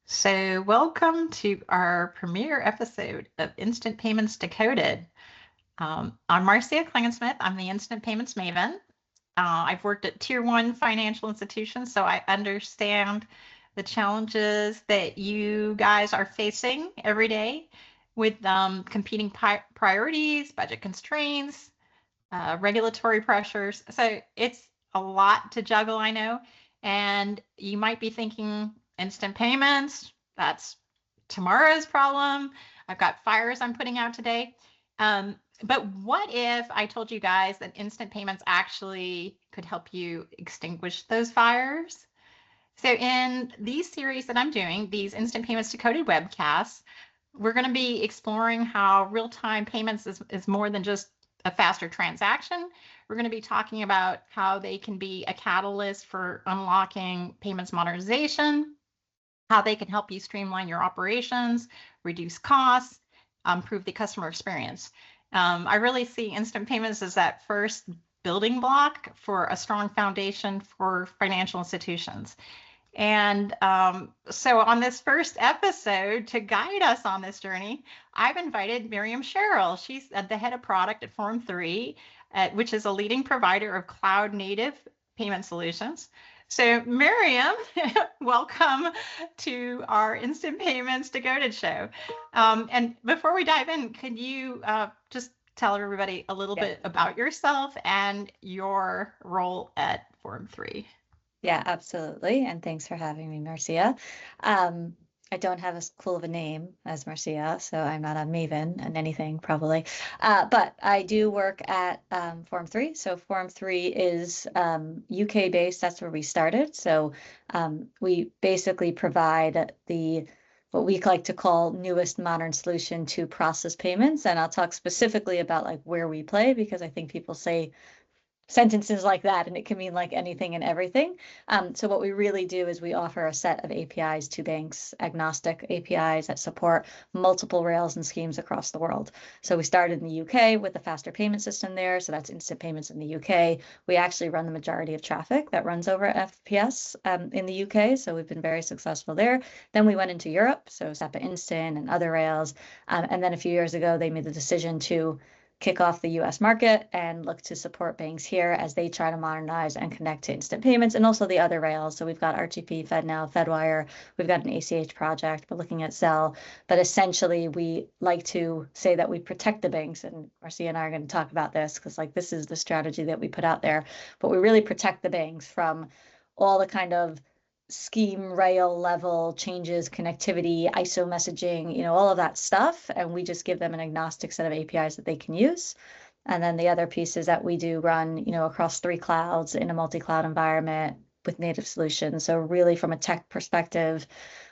So, welcome to our premiere episode of Instant Payments Decoded. I'm Marcia Klingensmith. I'm the Instant Payments Maven. I've worked at Tier 1 financial institutions, so I understand the challenges that you guys are facing every day with competing priorities, budget constraints, regulatory pressures. So, it's a lot to juggle, I know. And you might be thinking, instant payments, that's tomorrow's problem. I've got fires I'm putting out today. But what if I told you guys that instant payments actually could help you extinguish those fires? So, in these series that I'm doing, these Instant Payments Decoded webcasts, we're going to be exploring how real time payments is more than just a faster transaction. We're going to be talking about how they can be a catalyst for unlocking payments modernization, how they can help you streamline your operations, reduce costs, improve the customer experience. I really see instant payments as that first building block for a strong foundation for financial institutions. And so, on this first episode, to guide us on this journey, I've invited Miriam Sheril. She's the head of product at Form3, which is a leading provider of cloud native payment solutions. So, Miriam, welcome to our Instant Payments Decoded show. And before we dive in, can you just tell everybody a little bit about yourself and your role at Form3? Yeah, absolutely. And thanks for having me, Marcia. I don't have as cool of a name as Marcia, so I'm not a maven and anything probably. But I do work at Form3. So Form3 is UK based. That's where we started. So we basically provide what we like to call newest modern solution to process payments. And I'll talk specifically about like where we play because I think people say sentences like that, and it can mean like anything and everything. So what we really do is we offer a set of APIs to banks, agnostic APIs that support multiple rails and schemes across the world. So we started in the UK with a faster payment system there. So that's instant payments in the UK. We actually run the majority of traffic that runs over FPS in the UK. So we've been very successful there. Then we went into Europe, so SEPA Instant and other rails. And then a few years ago, they made the decision to kick off the US market and look to support banks here as they try to modernize and connect to instant payments and also the other rails. So we've got RTP, FedNow, FedWire, we've got an ACH project, we're looking at Zelle. But essentially, we like to say that we protect the banks, and Marcia and I are going to talk about this because like this is the strategy that we put out there. But we really protect the banks from all the kind of scheme rail level changes, connectivity, ISO messaging, all of that stuff. And we just give them an agnostic set of APIs that they can use. And then the other piece is that we do run, across 3 clouds in a multi-cloud environment with native solutions. So really from a tech perspective,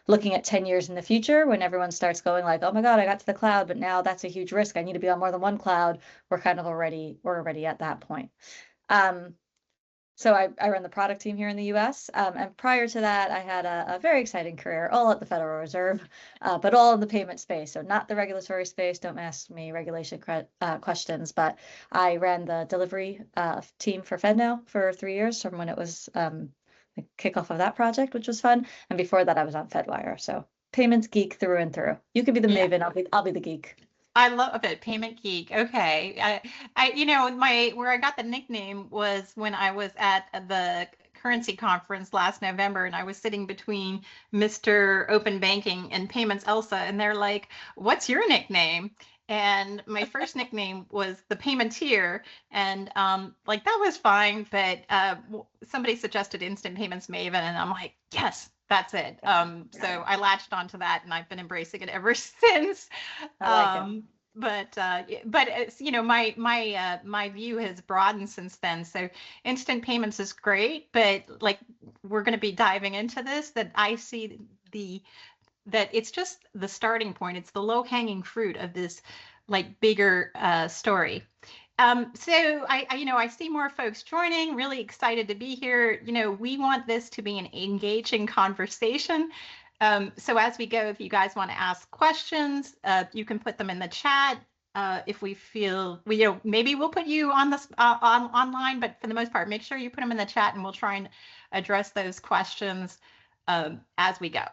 looking at 10 years in the future, when everyone starts going like, oh my God, I got to the cloud, but now that's a huge risk. I need to be on more than one cloud. We're already at that point. So I run the product team here in the US. And prior to that, I had a very exciting career, all at the Federal Reserve, but all in the payment space. So not the regulatory space. Don't ask me regulation questions, but I ran the delivery team for FedNow for 3 years from when it was the kickoff of that project, which was fun. And before that, I was on FedWire. So payments geek through and through. You could be the maven. I'll be the geek. I love it. Payment geek. Okay. Where I got the nickname was when I was at the currency conference last November and I was sitting between Mr. Open Banking and Payments Elsa, and they're like, "What's your nickname?" And my first nickname was the Paymenteer, and like that was fine, but somebody suggested Instant Payments Maven, and I'm like, yes, that's it. So I latched onto that, and I've been embracing it ever since. I like it. But it's, my view has broadened since then. So instant payments is great, but like we're going to be diving into this. That I see that it's just the starting point. It's the low hanging fruit of this like bigger story. So I see more folks joining, really excited to be here. We want this to be an engaging conversation. So as we go, if you guys want to ask questions, you can put them in the chat. If we feel, maybe we'll put you on this online, but for the most part, make sure you put them in the chat and we'll try and address those questions as we go.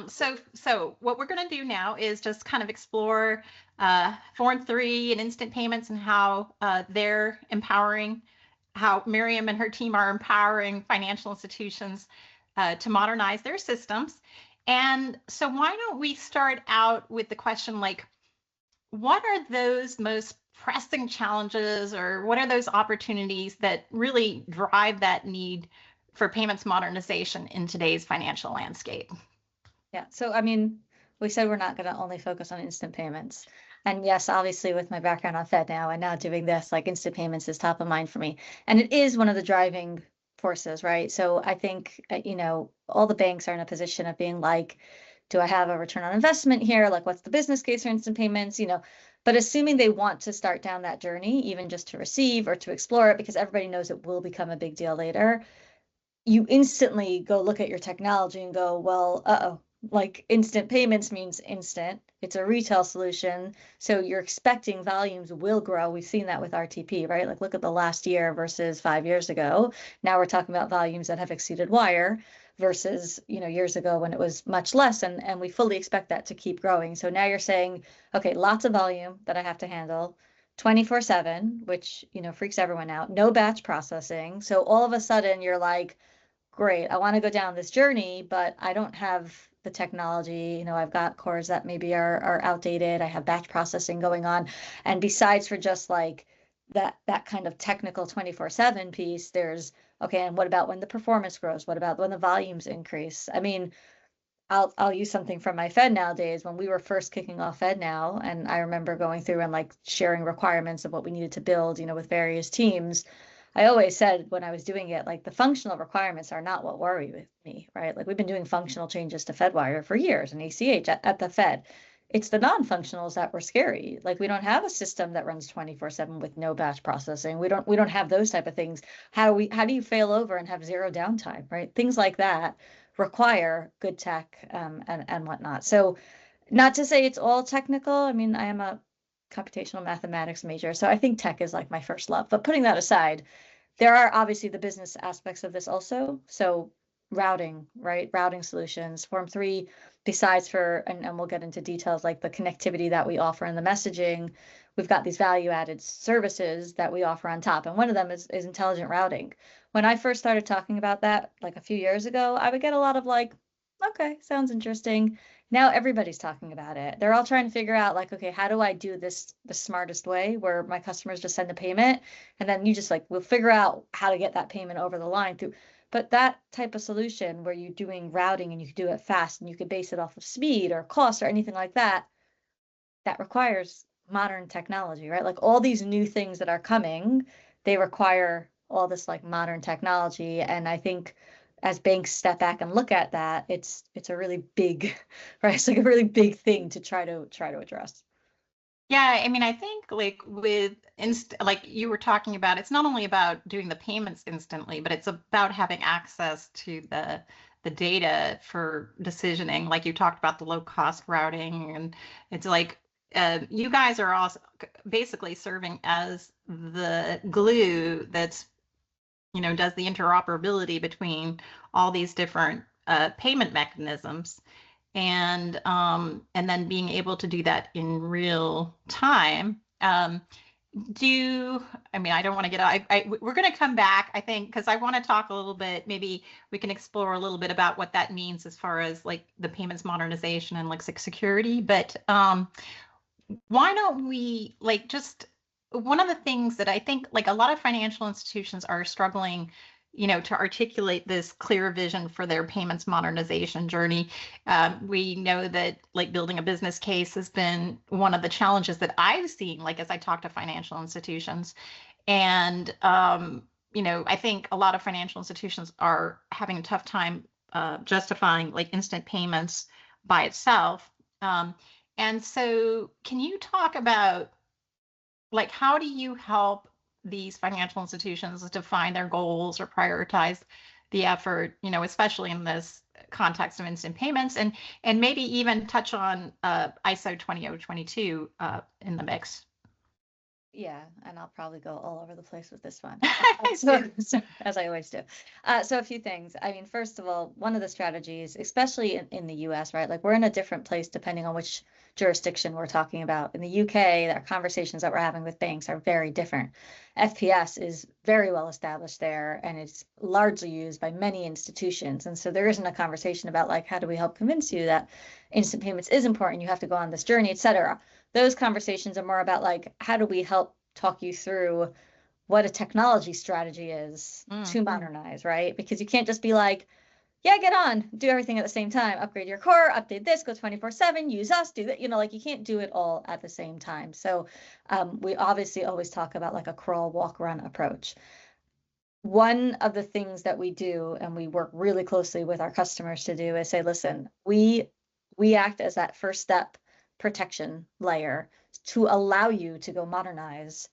So what we're going to do now is just kind of explore Form3 and instant payments and how they're empowering, how Miriam and her team are empowering financial institutions to modernize their systems. And so why don't we start out with the question, like, what are those most pressing challenges, or what are those opportunities that really drive that need for payments modernization in today's financial landscape? Yeah. So, I mean, we said we're not going to only focus on instant payments. And yes, obviously, with my background on Fed now and now doing this, like instant payments is top of mind for me. And it is one of the driving forces, right? So I think, all the banks are in a position of being like, do I have a return on investment here? Like, what's the business case for instant payments? But assuming they want to start down that journey, even just to receive or to explore it, because everybody knows it will become a big deal later, you instantly go look at your technology and go, well, uh-oh, like instant payments means instant. It's a retail solution. So you're expecting volumes will grow. We've seen that with RTP, right? Like look at the last year versus 5 years ago. Now we're talking about volumes that have exceeded wire versus, years ago when it was much less. And we fully expect that to keep growing. So now you're saying, okay, lots of volume that I have to handle. 24/7, which, freaks everyone out. No batch processing. So all of a sudden you're like, great, I want to go down this journey, but I don't have the technology. I've got cores that maybe are outdated. I have batch processing going on. And besides for just like that kind of technical 24/7 piece, there's, okay, and what about when the performance grows? What about when the volumes increase? I mean, I'll use something from my FedNow days when we were first kicking off FedNow, and I remember going through and like sharing requirements of what we needed to build, with various teams. I always said when I was doing it, like the functional requirements are not what worry with me, right? Like we've been doing functional changes to FedWire for years and ACH at the Fed. It's the non-functionals that were scary. Like we don't have a system that runs 24/7 with no batch processing. We don't have those type of things. How do you fail over and have zero downtime, right? Things like that require good tech and whatnot. So not to say it's all technical. I mean, I am a computational mathematics major, so I think tech is like my first love. But putting that aside, there are obviously the business aspects of this also. So routing, right? Routing solutions, Form3, besides for, and we'll get into details like the connectivity that we offer in the messaging, we've got these value-added services that we offer on top. And one of them is intelligent routing. When I first started talking about that, like a few years ago, I would get a lot of like, okay, sounds interesting. Now everybody's talking about it. They're all trying to figure out like, okay, how do I do this the smartest way where my customers just send a payment and then you just like, we'll figure out how to get that payment over the line through. But that type of solution where you're doing routing and you can do it fast and you can base it off of speed or cost or anything like that, that requires modern technology, right? Like all these new things that are coming, they require all this like modern technology. And I think as banks step back and look at that, it's a really big, right? It's like a really big thing to try to address. Yeah, I mean, I think like with like you were talking about, it's not only about doing the payments instantly, but it's about having access to the data for decisioning. Like you talked about the low cost routing, and it's like you guys are also basically serving as the glue that's, does the interoperability between all these different payment mechanisms, and then being able to do that in real time. I mean, I don't want to we're going to come back, I think, because I want to talk a little bit, maybe we can explore a little bit about what that means as far as like the payments modernization and like security. But why don't we like just one of the things that I think like a lot of financial institutions are struggling, to articulate this clear vision for their payments modernization journey. We know that like building a business case has been one of the challenges that I've seen, like as I talk to financial institutions. And, I think a lot of financial institutions are having a tough time justifying like instant payments by itself. And so can you talk about like how do you help these financial institutions define their goals or prioritize the effort, especially in this context of instant payments, and maybe even touch on ISO 20022 in the mix? Yeah, and I'll probably go all over the place with this one. So, As I always do. So a few things. I mean, first of all, one of the strategies, especially in the US, right? Like we're in a different place depending on which jurisdiction we're talking about. In the UK, our conversations that we're having with banks are very different. FPS is very well established there, and it's largely used by many institutions. And so there isn't a conversation about like, how do we help convince you that instant payments is important? You have to go on this journey, et cetera. Those conversations are more about like, how do we help talk you through what a technology strategy is to modernize, right? Because you can't just be like, yeah, get on, do everything at the same time, upgrade your core, update this, go 24/7, use us, do that, like you can't do it all at the same time. So we obviously always talk about like a crawl, walk, run approach. One of the things that we do, and we work really closely with our customers to do, is say, listen, we act as that first step protection layer to allow you to go modernize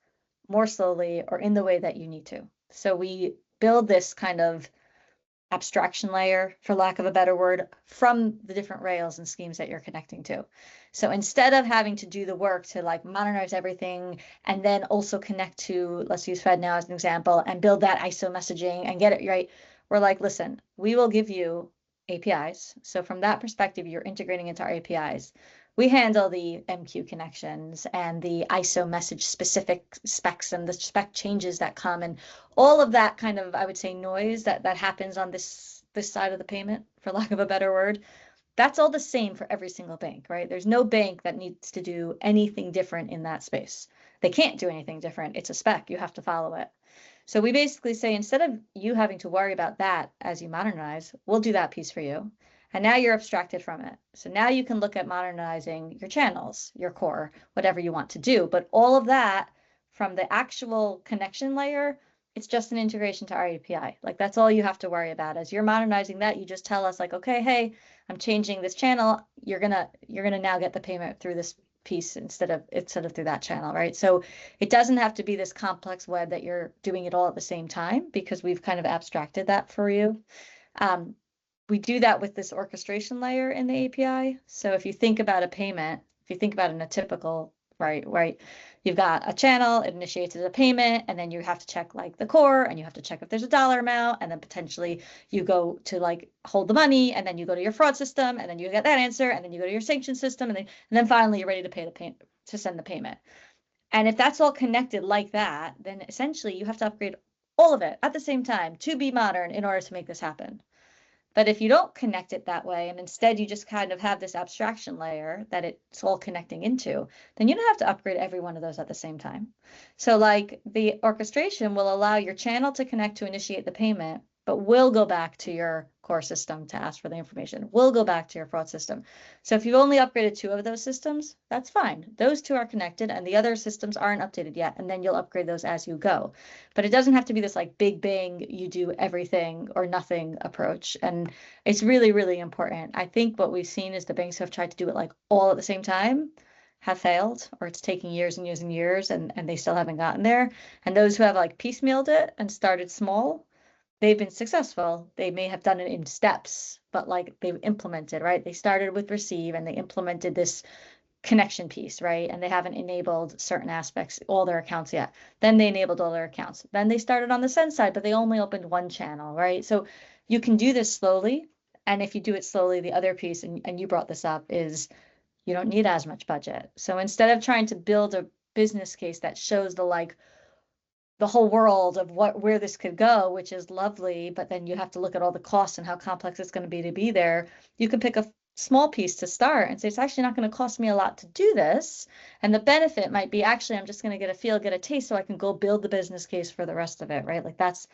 more slowly or in the way that you need to. So we build this kind of abstraction layer, for lack of a better word, from the different rails and schemes that you're connecting to. So instead of having to do the work to like modernize everything and then also connect to, let's use FedNow as an example, and build that ISO messaging and get it right, we're like, listen, we will give you APIs. So from that perspective, you're integrating into our APIs. We handle the MQ connections and the ISO message specific specs and the spec changes that come and all of that kind of, I would say, noise that happens on this side of the payment, for lack of a better word. That's all the same for every single bank, right? There's no bank that needs to do anything different in that space. They can't do anything different. It's a spec. You have to follow it. So we basically say, instead of you having to worry about that as you modernize, we'll do that piece for you. And now you're abstracted from it. So now you can look at modernizing your channels, your core, whatever you want to do. But all of that from the actual connection layer, it's just an integration to our API. Like that's all you have to worry about. As you're modernizing that, you just tell us like, okay, hey, I'm changing this channel. You're gonna now get the payment through this piece instead of through that channel, right? So it doesn't have to be this complex web that you're doing it all at the same time, because we've kind of abstracted that for you. We do that with this orchestration layer in the API. So if you think about a payment, if you think about it in a typical, right, you've got a channel, it initiates as a payment, and then you have to check like the core, and you have to check if there's a dollar amount, and then potentially you go to like hold the money, and then you go to your fraud system, and then you get that answer, and then you go to your sanction system, and then finally you're ready to pay the payment, to send the payment. And if that's all connected like that, then essentially you have to upgrade all of it at the same time to be modern in order to make this happen. But if you don't connect it that way, and instead you just kind of have this abstraction layer that it's all connecting into, then you don't have to upgrade every one of those at the same time. So like the orchestration will allow your channel to connect to initiate the payment, but will go back to your core system to ask for the information. Will go back to your fraud system. So if you've only upgraded 2 of those systems, that's fine. Those 2 are connected and the other systems aren't updated yet, and then you'll upgrade those as you go. But it doesn't have to be this like big bang, you do everything or nothing approach. And it's really, really important. I think what we've seen is the banks who have tried to do it like all at the same time have failed, or it's taking years and years and years, and they still haven't gotten there. And those who have like piecemealed it and started small, they've been successful. They may have done it in steps, but like they've implemented, right? They started with receive and they implemented this connection piece, right? And they haven't enabled certain aspects, all their accounts yet. Then they enabled all their accounts. Then they started on the send side, but they only opened one channel, right? So you can do this slowly. And if you do it slowly, the other piece, and you brought this up, is you don't need as much budget. So instead of trying to build a business case that shows the whole world of where this could go, which is lovely, but then you have to look at all the costs and how complex it's going to be there. You can pick a small piece to start and say, it's actually not going to cost me a lot to do this. And the benefit might be, actually, I'm just going to get a feel, get a taste, so I can go build the business case for the rest of it, right? Like that's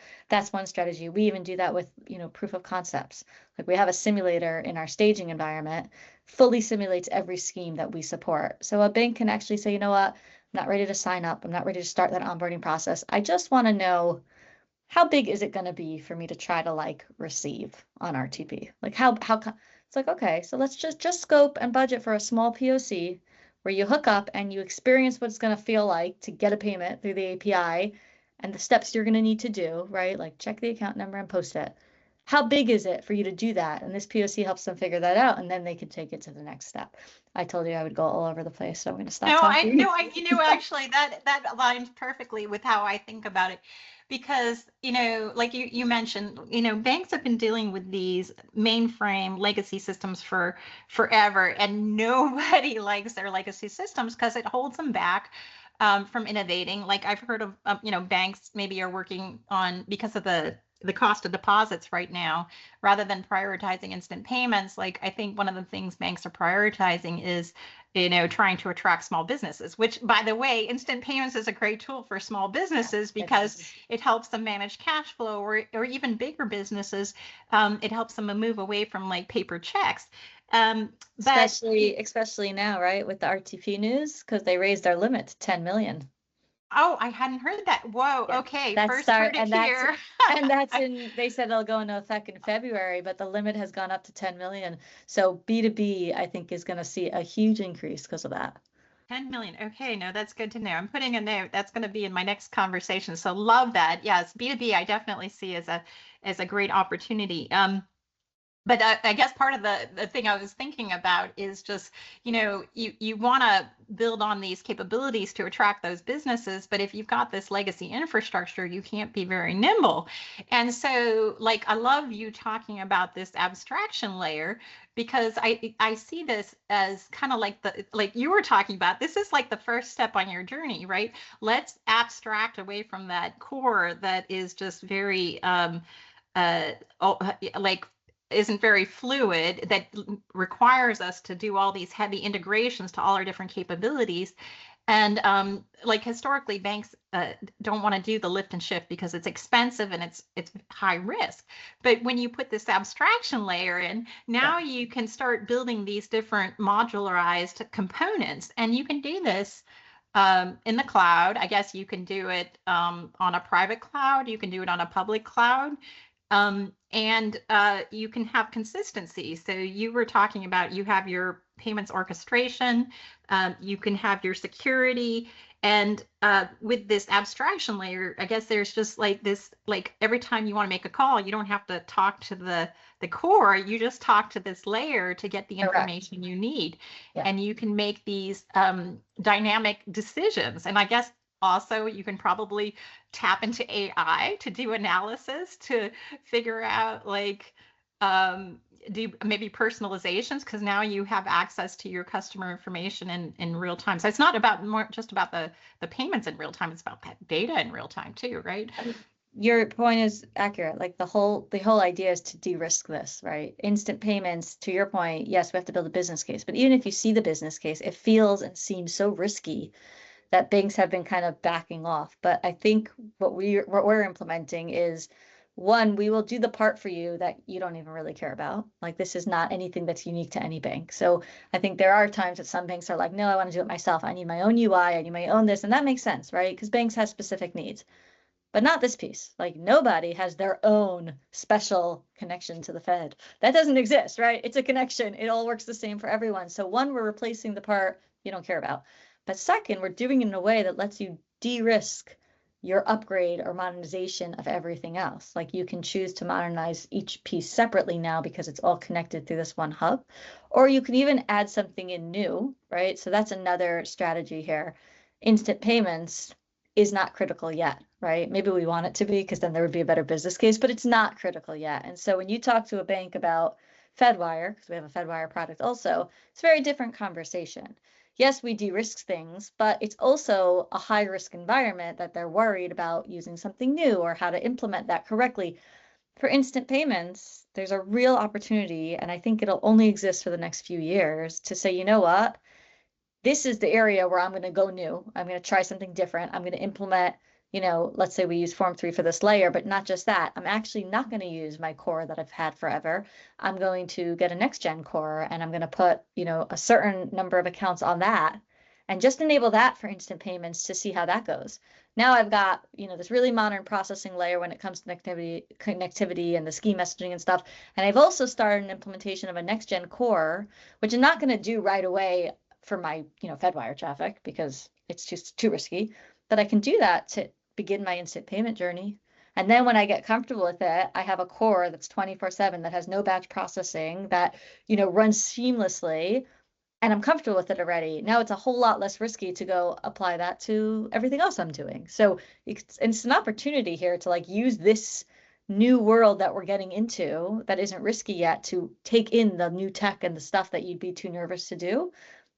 one strategy. We even do that with, proof of concepts. Like we have a simulator in our staging environment, fully simulates every scheme that we support. So a bank can actually say, you know what, I'm not ready to sign up. I'm not ready to start that onboarding process. I just want to know, how big is it going to be for me to try to like receive on RTP? Like how it's like, okay, so let's just scope and budget for a small POC where you hook up and you experience what it's going to feel like to get a payment through the API and the steps you're going to need to do, right? Like check the account number and post it. how big is it for you to do that? And this POC helps them figure that out, and then they can take it to the next step. I told you I would go all over the place, so I'm going to stop talking. Actually, that aligns perfectly with how I think about it, because like you mentioned, banks have been dealing with these mainframe legacy systems for forever, and nobody likes their legacy systems because it holds them back from innovating. Like I've heard of, banks maybe are working on, because of the cost of deposits right now, rather than prioritizing instant payments. Like I think one of the things banks are prioritizing is, trying to attract small businesses, which, by the way, instant payments is a great tool for small businesses because it helps them manage cash flow, or even bigger businesses. It helps them move away from like paper checks. Especially now, right, with the RTP news, because they raised their limit to 10 million. Oh, I hadn't heard that. Whoa. Yeah. Okay. First heard it here. And that's they said it'll go into effect in February, but the limit has gone up to 10 million. So B2B, I think, is going to see a huge increase because of that. 10 million. Okay. No, that's good to know. I'm putting a note. That's going to be in my next conversation. So love that. Yes. B2B, I definitely see as a great opportunity. But I guess part of the thing I was thinking about is just, you want to build on these capabilities to attract those businesses. But if you've got this legacy infrastructure, you can't be very nimble. And so, like, I love you talking about this abstraction layer, because I see this as kind of like you were talking about. This is like the first step on your journey, right? Let's abstract away from that core that is just very like isn't very fluid, that requires us to do all these heavy integrations to all our different capabilities. And like historically, banks don't want to do the lift and shift because it's expensive and it's high risk. But when you put this abstraction layer in, now you can start building these different modularized components, and you can do this in the cloud. I guess you can do it on a private cloud. You can do it on a public cloud. And you can have consistency. So you were talking about, you have your payments orchestration, you can have your security, and with this abstraction layer, I guess there's just like this, like every time you want to make a call, you don't have to talk to the core, you just talk to this layer to get the information you need. Yeah. And you can make these dynamic decisions. And I guess also, you can probably tap into AI to do analysis to figure out, like, do maybe personalizations, because now you have access to your customer information in real time. So it's not just about the payments in real time, it's about data in real time too, right? Your point is accurate. Like the whole idea is to de-risk this, right? Instant payments, to your point, yes, we have to build a business case, but even if you see the business case, it feels and seems so risky that banks have been kind of backing off. But I think what we're implementing is, one, we will do the part for you that you don't even really care about. Like, this is not anything that's unique to any bank. So I think there are times that some banks are like, no, I want to do it myself. I need my own UI, I need my own this. And that makes sense, right? Because banks have specific needs. But not this piece. Like, nobody has their own special connection to the Fed. That doesn't exist, right? It's a connection. It all works the same for everyone. So one, we're replacing the part you don't care about. But second, we're doing it in a way that lets you de-risk your upgrade or modernization of everything else. Like, you can choose to modernize each piece separately now because it's all connected through this one hub. Or you can even add something in new, right? So that's another strategy here. Instant payments is not critical yet, right? Maybe we want it to be, because then there would be a better business case, but it's not critical yet. And so when you talk to a bank about Fedwire, because we have a Fedwire product also, it's a very different conversation. Yes, we de-risk things, but it's also a high-risk environment that they're worried about using something new or how to implement that correctly. For instant payments, there's a real opportunity, and I think it'll only exist for the next few years, to say, you know what? This is the area where I'm going to go new. I'm going to try something different. I'm going to implement, let's say we use Form3 for this layer, but not just that. I'm actually not going to use my core that I've had forever. I'm going to get a next-gen core, and I'm going to put, a certain number of accounts on that, and just enable that for instant payments to see how that goes. Now I've got, this really modern processing layer when it comes to connectivity and the scheme messaging and stuff. And I've also started an implementation of a next-gen core, which I'm not going to do right away for my, Fedwire traffic, because it's just too risky. But I can do that to begin my instant payment journey. And then when I get comfortable with it, I have a core that's 24/7 that has no batch processing that, runs seamlessly, and I'm comfortable with it already. Now it's a whole lot less risky to go apply that to everything else I'm doing. So it's an opportunity here to like use this new world that we're getting into that isn't risky yet to take in the new tech and the stuff that you'd be too nervous to do.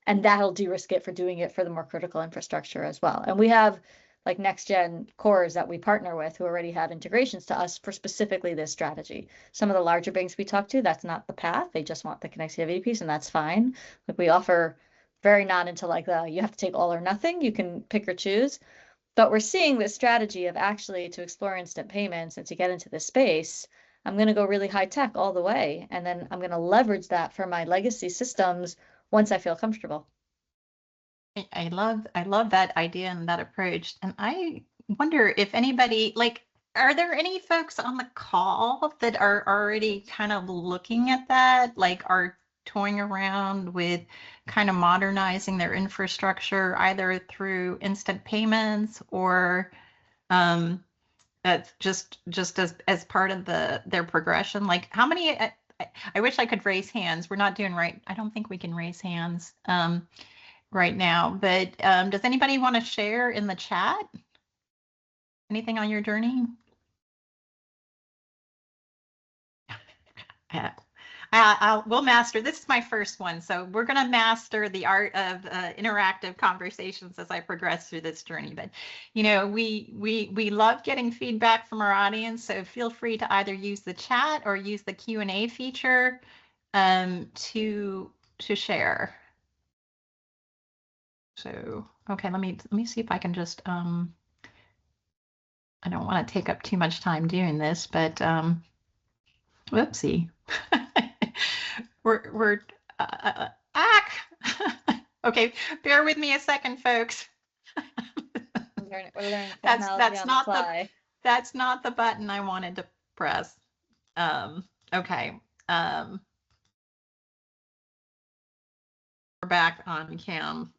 And that'll de-risk it for doing it for the more critical infrastructure as well. And we have like next gen cores that we partner with who already have integrations to us for specifically this strategy. Some of the larger banks we talk to, that's not the path. They just want the connectivity piece, and that's fine. Like we offer very not into like you have to take all or nothing. You can pick or choose. But we're seeing this strategy of actually to explore instant payments and to get into this space, I'm going to go really high tech all the way. And then I'm going to leverage that for my legacy systems once I feel comfortable. I love that idea and that approach. And I wonder if anybody, like, are there any folks on the call that are already kind of looking at that, like are toying around with kind of modernizing their infrastructure either through instant payments or that's just as part of their progression? Like how many, I wish I could raise hands. We're not doing right. I don't think we can raise hands right now, but does anybody want to share in the chat anything on your journey? We'll master. This is my first one, so we're going to master the art of interactive conversations as I progress through this journey. But we love getting feedback from our audience, so feel free to either use the chat or use the Q&A feature to share. So okay, let me see if I can just I don't want to take up too much time doing this, but whoopsie. we're okay, bear with me a second, folks. We're learning that's not the button I wanted to press. Okay. We're back on cam.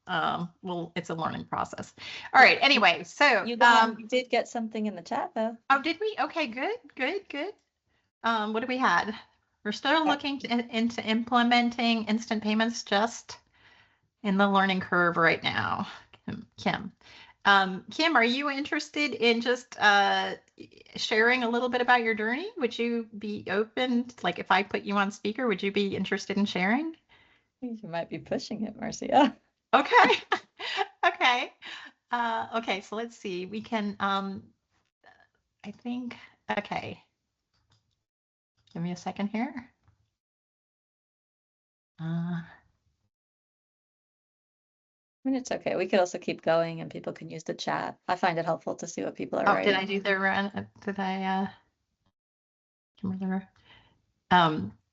Well, it's a learning process. All right. Anyway, so you did get something in the chat though. Oh, did we? Okay, good. What do we had? We're still looking into implementing instant payments just in the learning curve right now. Kim. Kim, are you interested in just sharing a little bit about your journey? Would you be open, like if I put you on speaker, would you be interested in sharing? You might be pushing it, Marcia. Okay. Okay. Okay, so let's see. We can, I think, okay. Give me a second here. I mean, it's okay. We could also keep going and people can use the chat. I find it helpful to see what people are writing. Did I do the run? Did I,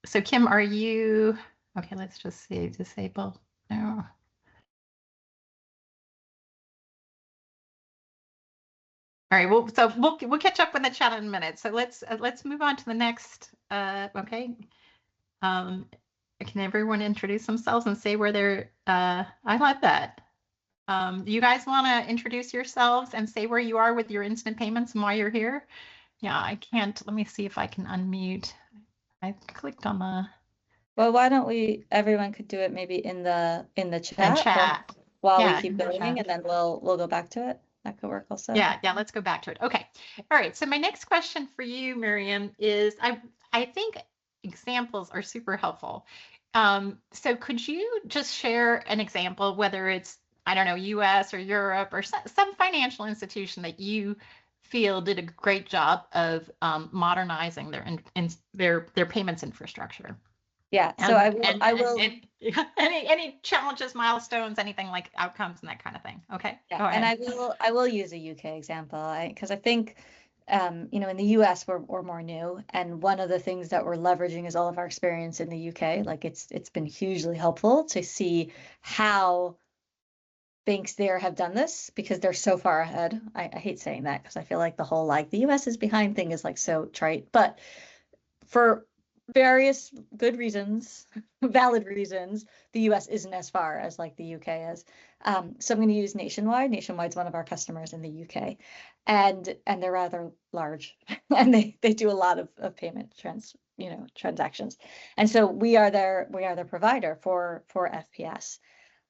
so Kim, are you, okay, let's just see, disable, no. All right, well, so we'll catch up with the chat in a minute. So let's move on to the next, okay. Can everyone introduce themselves and say where they're, I love that. You guys want to introduce yourselves and say where you are with your instant payments and why you're here? Yeah, I can't, let me see if I can unmute. I clicked on the. Well, why don't everyone could do it maybe in the chat while we keep going, and then we'll go back to it. That could work also. Yeah, let's go back to it. Okay. All right. So my next question for you, Miriam, is I think examples are super helpful. So could you just share an example, whether it's, I don't know, US or Europe or some financial institution that you feel did a great job of modernizing their payments infrastructure? Yeah, so I will. Any challenges, milestones, anything like outcomes and that kind of thing. Okay. Yeah, and I will use a UK example because I think, in the US we're more new, and one of the things that we're leveraging is all of our experience in the UK. Like it's been hugely helpful to see how banks there have done this because they're so far ahead. I hate saying that because I feel like the whole like the US is behind thing is like so trite, but for various good reasons, valid reasons, the US isn't as far as like the UK is. So I'm going to use Nationwide. Nationwide's one of our customers in the UK, and they're rather large, and they do a lot of payment transactions, and so we are their provider for FPS.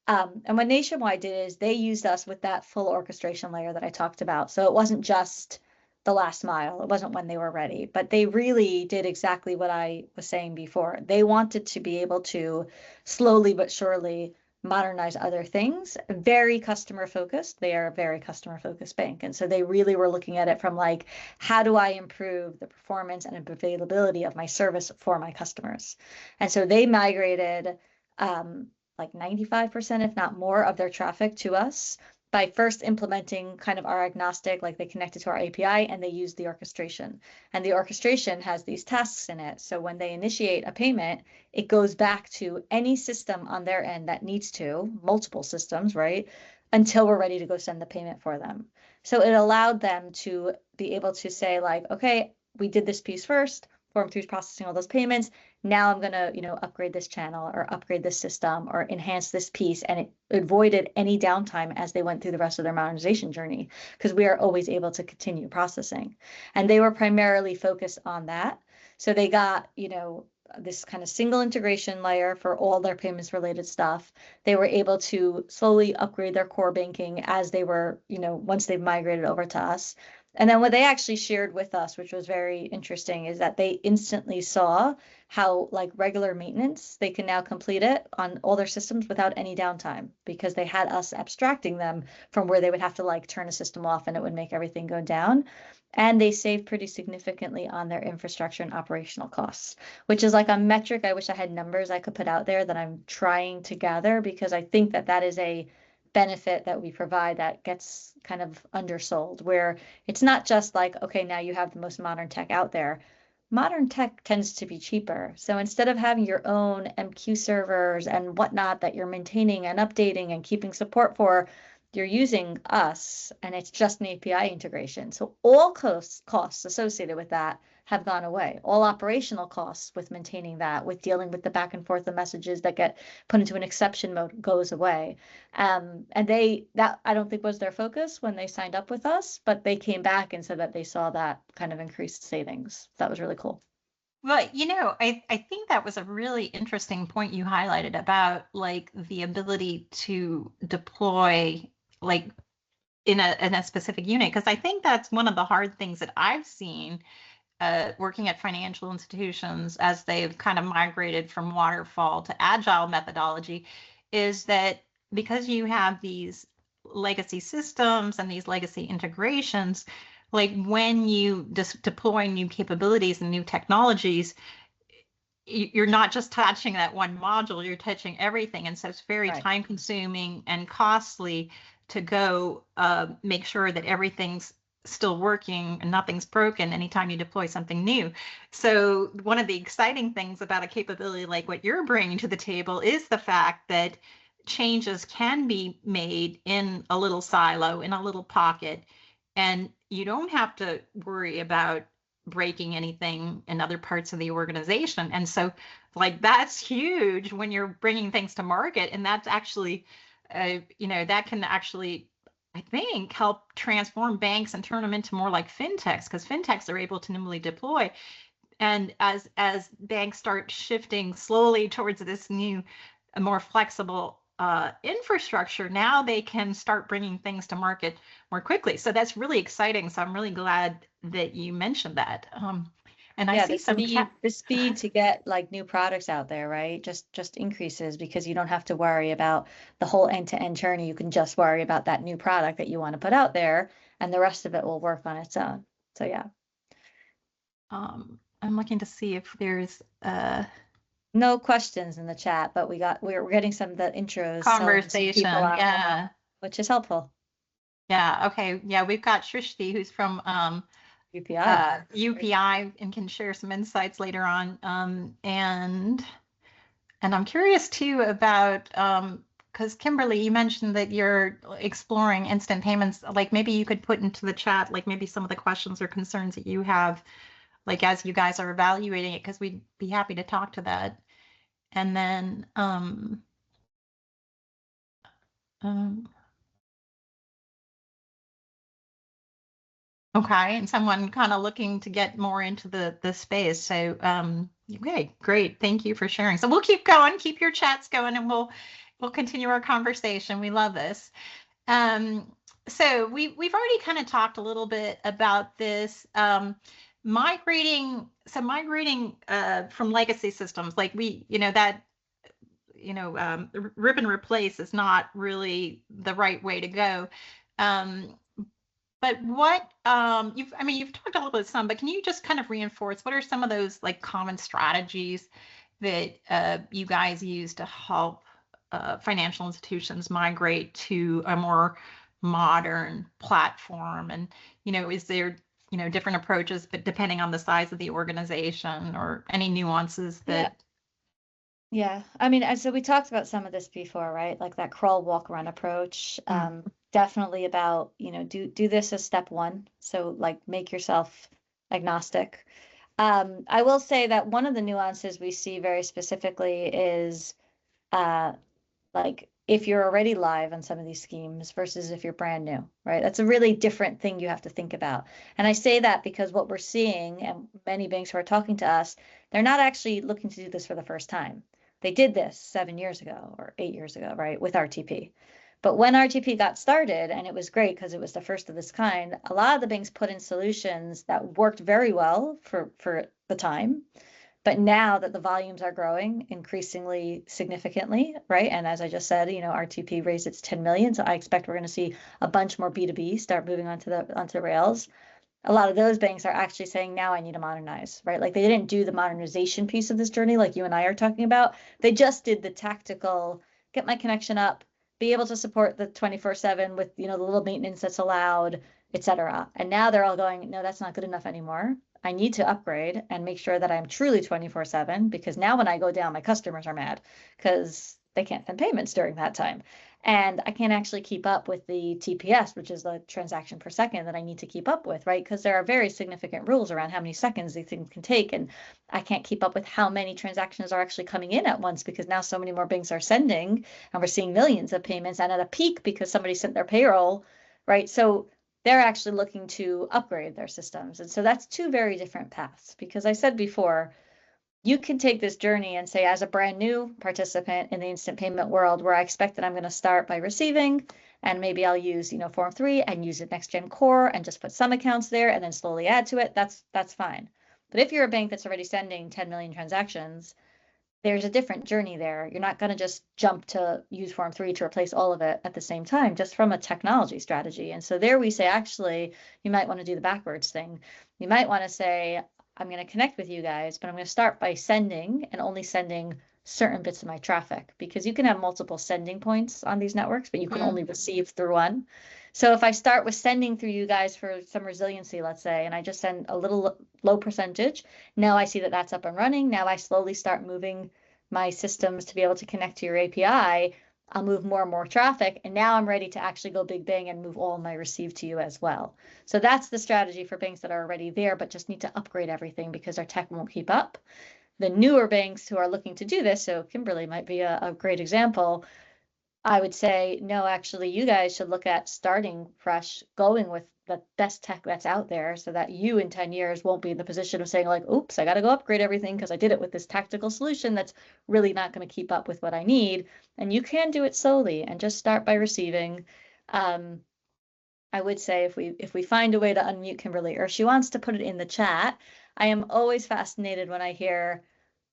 And what Nationwide did is they used us with that full orchestration layer that I talked about. So it wasn't just the last mile. It wasn't when they were ready, but they really did exactly what I was saying before. They wanted to be able to slowly but surely modernize other things, very customer focused. They are a very customer focused bank. And so they really were looking at it from like, how do I improve the performance and availability of my service for my customers? And so they migrated like 95%, if not more, of their traffic to us by first implementing kind of our agnostic, like they connected to our API and they used the orchestration. And the orchestration has these tasks in it. So when they initiate a payment, it goes back to any system on their end that needs to, multiple systems, right? Until we're ready to go send the payment for them. So it allowed them to be able to say like, okay, we did this piece first, Form3 is processing all those payments. Now I'm going to, upgrade this channel or upgrade this system or enhance this piece. And it avoided any downtime as they went through the rest of their modernization journey, because we are always able to continue processing. And they were primarily focused on that. So they got, this kind of single integration layer for all their payments related stuff. They were able to slowly upgrade their core banking as they were, once they've migrated over to us. And then what they actually shared with us, which was very interesting, is that they instantly saw how like regular maintenance, they can now complete it on all their systems without any downtime, because they had us abstracting them from where they would have to like turn a system off and it would make everything go down. And they saved pretty significantly on their infrastructure and operational costs, which is like a metric. I wish I had numbers I could put out there that I'm trying to gather, because I think that is a benefit that we provide that gets kind of undersold, where it's not just like, okay, now you have the most modern tech out there. Modern tech tends to be cheaper. So instead of having your own MQ servers and whatnot that you're maintaining and updating and keeping support for, you're using us, and it's just an API integration. So all costs associated with that have gone away. All operational costs with maintaining that, with dealing with the back and forth of messages that get put into an exception mode, goes away. And that I don't think was their focus when they signed up with us, but they came back and said that they saw that kind of increased savings. That was really cool. Well, I think that was a really interesting point you highlighted about like the ability to deploy like in a specific unit, because I think that's one of the hard things that I've seen working at financial institutions as they've kind of migrated from waterfall to agile methodology, is that because you have these legacy systems and these legacy integrations, like when you deploy new capabilities and new technologies, you're not just touching that one module, you're touching everything. And so it's very time consuming and costly to go make sure that everything's still working and nothing's broken anytime you deploy something new. So one of the exciting things about a capability like what you're bringing to the table is the fact that changes can be made in a little silo, in a little pocket, and you don't have to worry about breaking anything in other parts of the organization. And so like that's huge when you're bringing things to market, and that's actually that can actually, I think, help transform banks and turn them into more like fintechs, because fintechs are able to nimbly deploy. And as banks start shifting slowly towards this new, more flexible infrastructure, now they can start bringing things to market more quickly. So that's really exciting. So I'm really glad that you mentioned that. And I see the speed to get like new products out there, right? Just increases, because you don't have to worry about the whole end-to-end journey. You can just worry about that new product that you want to put out there, and the rest of it will work on its own. So yeah. I'm looking to see if there's no questions in the chat, but we're getting some of the intros conversation, yeah, which is helpful. Yeah. Okay. Yeah, we've got Shrishti, who's from UPI and can share some insights later on. And I'm curious too about because Kimberly, you mentioned that you're exploring instant payments. Like maybe you could put into the chat, like maybe some of the questions or concerns that you have like as you guys are evaluating it, because we'd be happy to talk to that. And then okay, and someone kind of looking to get more into the space. So okay, great. Thank you for sharing. So we'll keep going, keep your chats going, and we'll continue our conversation. We love this. So we've already kind of talked a little bit about this. Migrating from legacy systems, like rip and replace is not really the right way to go. But what you've talked a little bit some, but can you just kind of reinforce what are some of those like common strategies that you guys use to help financial institutions migrate to a more modern platform? And is there different approaches, but depending on the size of the organization or any nuances that? Yeah. I mean, so we talked about some of this before, right? Like that crawl, walk, run approach. Definitely about, do this as step one. So like make yourself agnostic. I will say that one of the nuances we see very specifically is like if you're already live on some of these schemes versus if you're brand new, right? That's a really different thing you have to think about. And I say that because what we're seeing, and many banks who are talking to us, they're not actually looking to do this for the first time. They did this 7 years ago or 8 years ago, right, with RTP. But when RTP got started, and it was great because it was the first of this kind, a lot of the banks put in solutions that worked very well for the time. But now that the volumes are growing increasingly significantly, right? And as I just said, RTP raised its 10 million. So I expect we're going to see a bunch more B2B start moving onto the rails. A lot of those banks are actually saying, now I need to modernize, right? Like they didn't do the modernization piece of this journey like you and I are talking about. They just did the tactical, get my connection up, be able to support the 24/7 with, the little maintenance that's allowed, et cetera. And now they're all going, no, that's not good enough anymore. I need to upgrade and make sure that I'm truly 24/7, because now when I go down, my customers are mad because they can't send payments during that time. And I can't actually keep up with the TPS, which is the transaction per second that I need to keep up with, right? Because there are very significant rules around how many seconds these things can take. And I can't keep up with how many transactions are actually coming in at once, because now so many more banks are sending, and we're seeing millions of payments and at a peak because somebody sent their payroll, right? So they're actually looking to upgrade their systems. And so that's two very different paths, because I said before, you can take this journey and say, as a brand new participant in the instant payment world, where I expect that I'm going to start by receiving, and maybe I'll use, Form3 and use it next gen core and just put some accounts there and then slowly add to it. That's fine. But if you're a bank that's already sending 10 million transactions, there's a different journey there. You're not going to just jump to use Form3 to replace all of it at the same time, just from a technology strategy. And so there we say, actually, you might want to do the backwards thing. You might want to say, I'm going to connect with you guys, but I'm going to start by sending and only sending certain bits of my traffic, because you can have multiple sending points on these networks, but you can only receive through one. So if I start with sending through you guys for some resiliency, let's say, and I just send a little low percentage, now I see that that's up and running. Now I slowly start moving my systems to be able to connect to your API. I'll move more and more traffic, and now I'm ready to actually go big bang and move all my receive to you as well. So that's the strategy for banks that are already there, but just need to upgrade everything because our tech won't keep up. The newer banks who are looking to do this, so Kimberly might be a great example, I would say, no, actually, you guys should look at starting fresh, going with the best tech that's out there, so that you in 10 years won't be in the position of saying like, oops, I got to go upgrade everything because I did it with this tactical solution that's really not going to keep up with what I need. And you can do it slowly and just start by receiving. I would say if we find a way to unmute Kimberly, or if she wants to put it in the chat, I am always fascinated when I hear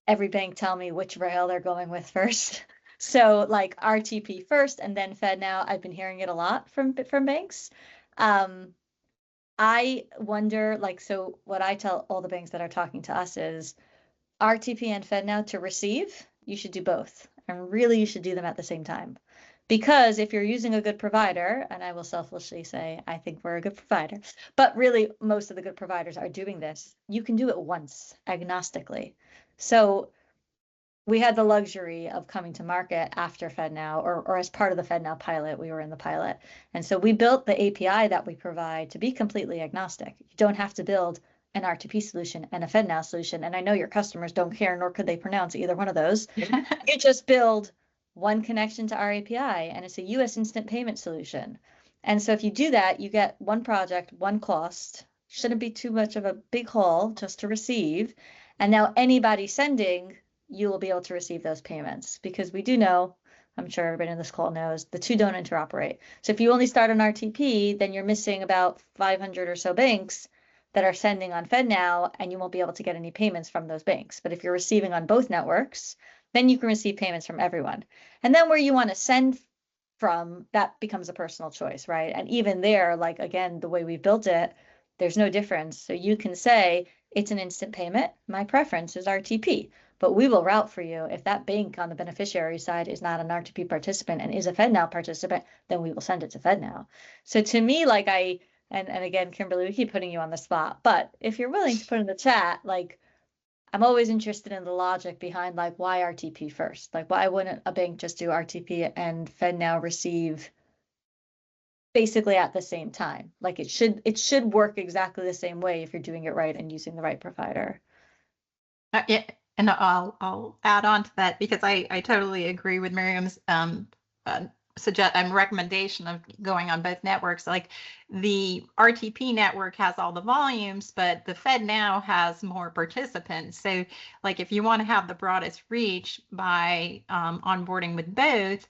every bank tell me which rail they're going with first. So like RTP first and then FedNow, I've been hearing it a lot from banks. I wonder, like, so what I tell all the banks that are talking to us is RTP and FedNow to receive, you should do both. And really you should do them at the same time. Because if you're using a good provider, and I will selfishly say, I think we're a good provider, but really most of the good providers are doing this, you can do it once agnostically. So we had the luxury of coming to market after FedNow, or as part of the FedNow pilot. We were in the pilot. And so we built the API that we provide to be completely agnostic. You don't have to build an RTP solution and a FedNow solution. And I know your customers don't care, nor could they pronounce either one of those. You just build one connection to our API, and it's a US instant payment solution. And so if you do that, you get one project, one cost. Shouldn't be too much of a big haul just to receive. And now anybody sending, you will be able to receive those payments, because we do know, I'm sure everybody in this call knows, the two don't interoperate. So if you only start on RTP, then you're missing about 500 or so banks that are sending on FedNow, and you won't be able to get any payments from those banks. But if you're receiving on both networks, then you can receive payments from everyone. And then where you want to send from, that becomes a personal choice, right? And even there, like, again, the way we built it, there's no difference. So you can say, it's an instant payment. My preference is RTP, but we will route for you. If that bank on the beneficiary side is not an RTP participant and is a FedNow participant, then we will send it to FedNow. So to me, like and again, Kimberly, we keep putting you on the spot, but if you're willing to put in the chat, like, I'm always interested in the logic behind, like, why RTP first? Like, why wouldn't a bank just do RTP and FedNow receive basically at the same time? Like, it should work exactly the same way if you're doing it right and using the right provider. Yeah, and I'll add on to that, because I totally agree with Miriam's recommendation of going on both networks. Like, the RTP network has all the volumes, but the FedNow has more participants. So, like, if you want to have the broadest reach by onboarding with both,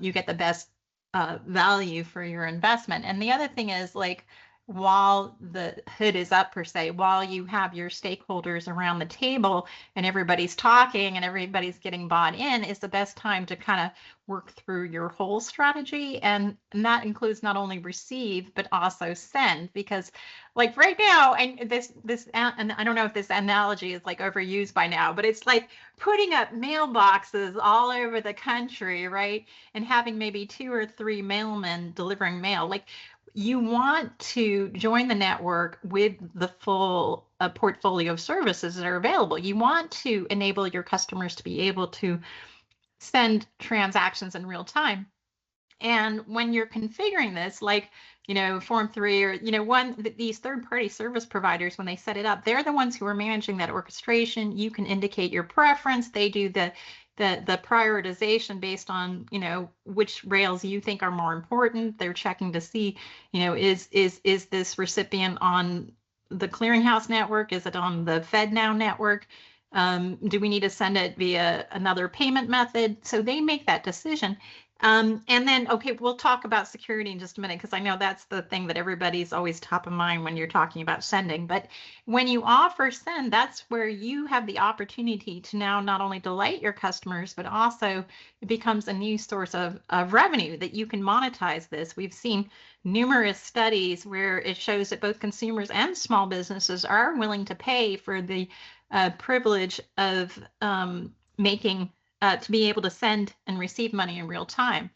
you get the best value for your investment. And the other thing is, like, while the hood is up, per se, while you have your stakeholders around the table and everybody's talking and everybody's getting bought in, is the best time to kind of work through your whole strategy. And that includes not only receive, but also send. Because, like, right now, and and I don't know if this analogy is, like, overused by now, but it's like putting up mailboxes all over the country, right? And having maybe 2 or 3 mailmen delivering mail. Like, you want to join the network with the full portfolio of services that are available. You want to enable your customers to be able to send transactions in real time. And when you're configuring this, like, Form3 or, these third-party service providers, when they set it up, they're the ones who are managing that orchestration. You can indicate your preference. They do the prioritization based on, which rails you think are more important. They're checking to see, is this recipient on the clearinghouse network? Is it on the FedNow network? Do we need to send it via another payment method? So they make that decision. And then, okay, we'll talk about security in just a minute, because I know that's the thing that everybody's always top of mind when you're talking about sending. But when you offer send, that's where you have the opportunity to now not only delight your customers, but also it becomes a new source of revenue that you can monetize this. We've seen numerous studies where it shows that both consumers and small businesses are willing to pay for the privilege of making to be able to send and receive money in real time.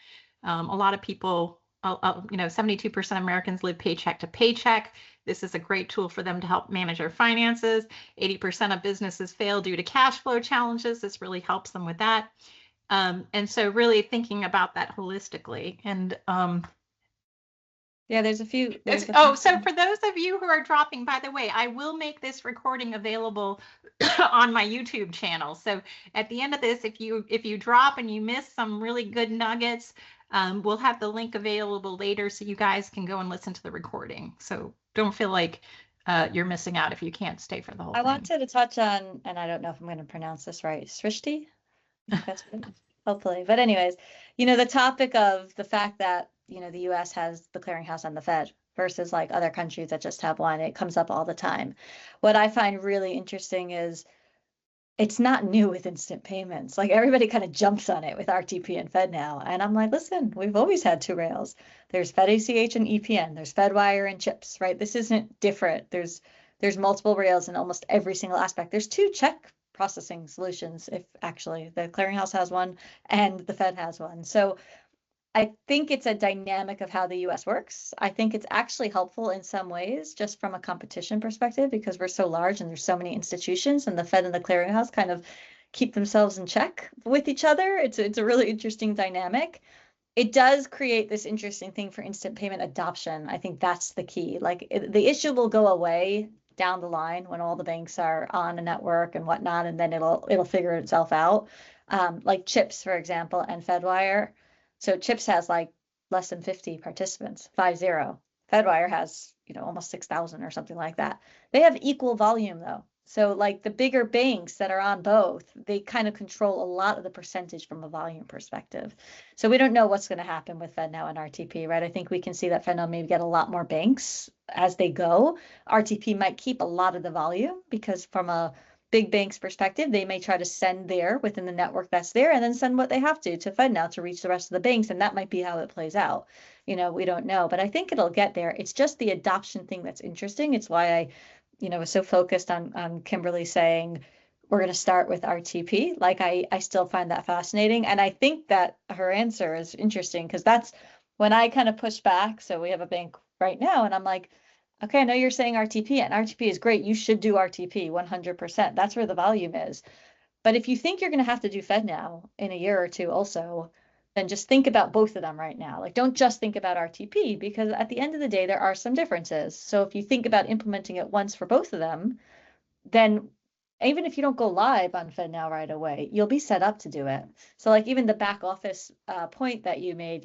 A lot of people, 72% of Americans live paycheck to paycheck. This is a great tool for them to help manage their finances. 80% of businesses fail due to cash flow challenges. This really helps them with that. And so really thinking about that holistically. And yeah, there's a few. So for those of you who are dropping, by the way, I will make this recording available on my YouTube channel. So at the end of this, if you drop and you miss some really good nuggets, we'll have the link available later so you guys can go and listen to the recording. So don't feel like you're missing out if you can't stay for the whole thing. I wanted to touch on, and I don't know if I'm going to pronounce this right, Srishti? That's hopefully. But anyways, the topic of the fact that, the US has the clearinghouse and the Fed versus, like, other countries that just have one. It comes up all the time. What I find really interesting is it's not new with instant payments. Like, everybody kind of jumps on it with RTP and FedNow. And I'm like, listen, we've always had 2 rails. There's FedACH and EPN. There's FedWire and chips, right? This isn't different. There's multiple rails in almost every single aspect. There's 2 check processing solutions, if actually the clearinghouse has one and the Fed has one. So I think it's a dynamic of how the US works. I think it's actually helpful in some ways, just from a competition perspective, because we're so large and there's so many institutions, and the Fed and the clearinghouse kind of keep themselves in check with each other. It's a really interesting dynamic. It does create this interesting thing for instant payment adoption. I think that's the key. Like, the issue will go away down the line when all the banks are on a network and whatnot, and then it'll figure itself out. Like CHIPS, for example, and Fedwire. So CHIPS has like less than 50 participants, 50. Fedwire has, almost 6,000 or something like that. They have equal volume though. So like the bigger banks that are on both, they kind of control a lot of the percentage from a volume perspective. So we don't know what's going to happen with FedNow and RTP, right? I think we can see that FedNow maybe get a lot more banks as they go. RTP might keep a lot of the volume because from a big bank's perspective, they may try to send there within the network that's there and then send what they have to FedNow to reach the rest of the banks. And that might be how it plays out. We don't know, but I think it'll get there. It's just the adoption thing that's interesting. It's why I was so focused on Kimberly saying we're going to start with RTP. Like I still find that fascinating. And I think that her answer is interesting because that's when I kind of push back. So we have a bank right now and I'm like, okay, I know you're saying RTP and RTP is great. You should do RTP 100%. That's where the volume is. But if you think you're going to have to do FedNow in a year or two also, then just think about both of them right now. Like, don't just think about RTP because at the end of the day, there are some differences. So if you think about implementing it once for both of them, then even if you don't go live on FedNow right away, you'll be set up to do it. So like even the back office point that you made,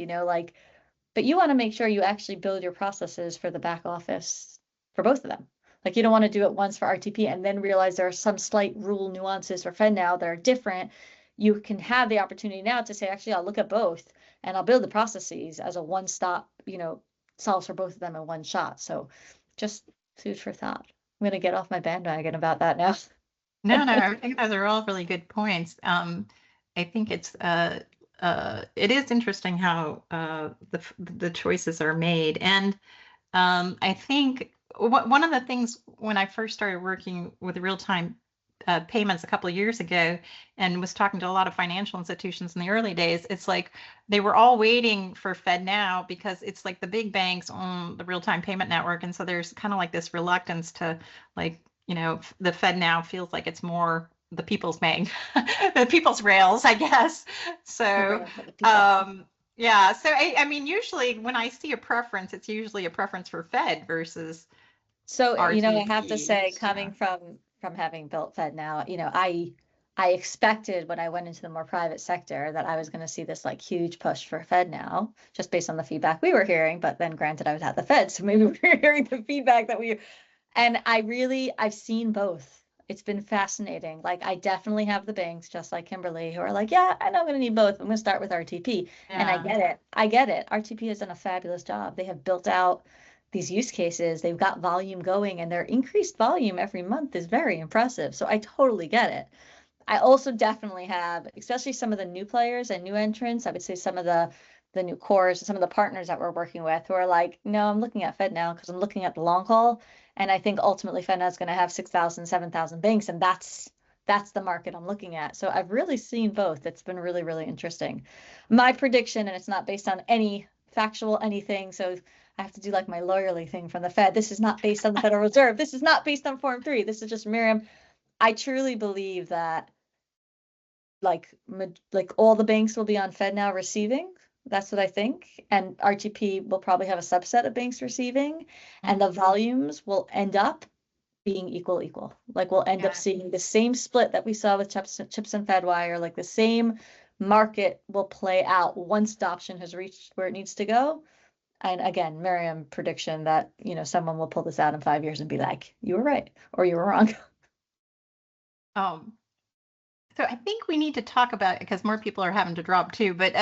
but you want to make sure you actually build your processes for the back office for both of them. Like you don't want to do it once for RTP and then realize there are some slight rule nuances for FedNow that are different. You can have the opportunity now to say, actually, I'll look at both and I'll build the processes as a one-stop, solves for both of them in one shot. So just food for thought. I'm going to get off my bandwagon about that now. No, I think those are all really good points. I think it is interesting how the choices are made. And I think one of the things when I first started working with real-time payments a couple of years ago and was talking to a lot of financial institutions in the early days, it's like they were all waiting for FedNow because it's like the big banks own the real-time payment network. And so there's kind of like this reluctance to like, the FedNow feels like it's more the people's bank, the people's rails, I guess. So, yeah. So I mean, usually when I see a preference, it's usually a preference for Fed versus So, RTP. I have to say, coming from having built FedNow, I expected when I went into the more private sector that I was going to see this like huge push for FedNow, just based on the feedback we were hearing. But then granted, I was at the Fed, so maybe we were hearing the feedback that and I've seen both. It's been fascinating. Like I definitely have the banks, just like Kimberly, who are like, yeah, I know I'm going to need both. I'm going to start with RTP. Yeah. And I get it. I get it. RTP has done a fabulous job. They have built out these use cases. They've got volume going and their increased volume every month is very impressive. So I totally get it. I also definitely have, especially some of the new players and new entrants, I would say some of the new cores, some of the partners that we're working with who are like, no, I'm looking at FedNow because I'm looking at the long haul. And I think ultimately FedNow is going to have 6,000, 7,000 banks. And that's the market I'm looking at. So I've really seen both. It's been really, really interesting. My prediction, and it's not based on any factual anything. So I have to do like my lawyerly thing from the Fed. This is not based on the Federal Reserve. This is not based on Form 3. This is just Miriam. I truly believe that like all the banks will be on FedNow receiving. That's what I think. And RTP will probably have a subset of banks receiving, and the volumes will end up being equal. Like we'll end up seeing the same split that we saw with chips and Fedwire. Like the same market will play out once adoption has reached where it needs to go. And again, Miriam prediction that, someone will pull this out in 5 years and be like, you were right or you were wrong. So I think we need to talk about, because more people are having to drop too, but